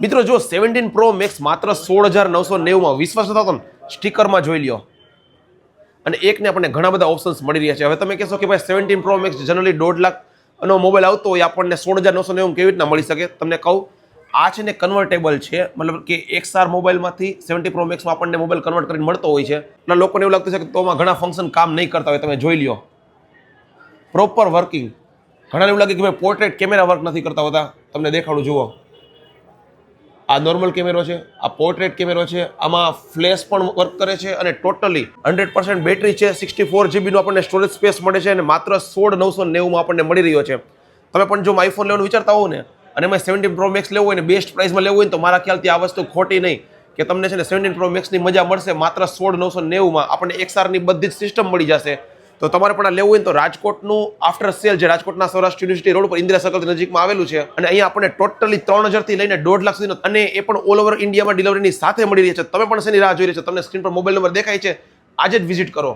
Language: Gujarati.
મિત્રો જો 17 પ્રો મેક્સ માત્ર 16,990 વિશ્વાસ થતો ને સ્ટીકરમાં જોઈ લ્યો અને એકને આપણને ઘણા બધા ઓપ્શન્સ મળી રહ્યા છે. હવે તમે કહેશો કે ભાઈ 17 પ્રો મેક્સ જનરલી 1.5 લાખનો મોબાઈલ આવતો હોય આપણને 16,990 કેવી રીતના મળી શકે? તમને કહું, આ છે ને કન્વર્ટેબલ છે, મતલબ કે XR મોબાઈલમાંથી 17 પ્રો મેક્સમાં આપણને મોબાઈલ કન્વર્ટ કરીને મળતો હોય છે. એટલે લોકોને એવું લાગતું છે કે તોમાં ઘણા ફંક્શન કામ નહીં કરતા હોય. તમે જોઈ લ્યો પ્રોપર વર્કિંગ. ઘણાને એવું લાગે કે ભાઈ પોર્ટ્રેટ કેમેરા વર્ક નથી કરતા હોતા. તમને દેખાડું, જુઓ, આ નોર્મલ કેમેરો છે, આ પોર્ટ્રેટ કેમેરો છે, આમાં ફ્લેશ પણ વર્ક કરે છે અને ટોટલી 100% બેટરી છે. 64 GB નો આપણને સ્ટોરેજ સ્પેસ મળે છે અને માત્ર 16,990 આપણને મળી રહ્યો છે. તમે પણ જો આઈફોન લેવાનું વિચારતા હોવ ને અને એમાં 17 પ્રો મેક્સ લેવું હોય ને બેસ્ટ પ્રાઇસમાં લેવું હોય ને તો મારા ખ્યાલથી આ વસ્તુ ખોટી નહીં કે તમને છે ને 17 પ્રો મેક્સની મજા મળશે માત્ર 16,990માં. આપણને XR ની બધી જ સિસ્ટમ મળી જશે. તો તમારે પણ આ લેવું હોય તો રાજકોટનું આફ્ટર સેલ જે રાજકોટના સૌરાષ્ટ્ર યુનિવર્સિટી રોડ પર ઇન્દિરા સર્કલ નજીકમાં આવેલું છે અને અહીંયા આપણને ટોટલી 3,000 થી લઈને 1.5 લાખ સુધીનો અને એ પણ ઓલ ઓવર ઇન્ડિયામાં ડિલિવરીની સાથે મળી રહી છે. તમે પણ શેની રાહ જોઈ રહ્યા છો? તમને સ્ક્રીન પર મોબાઈલ નંબર દેખાય છે, આજે જ વિઝિટ કરો.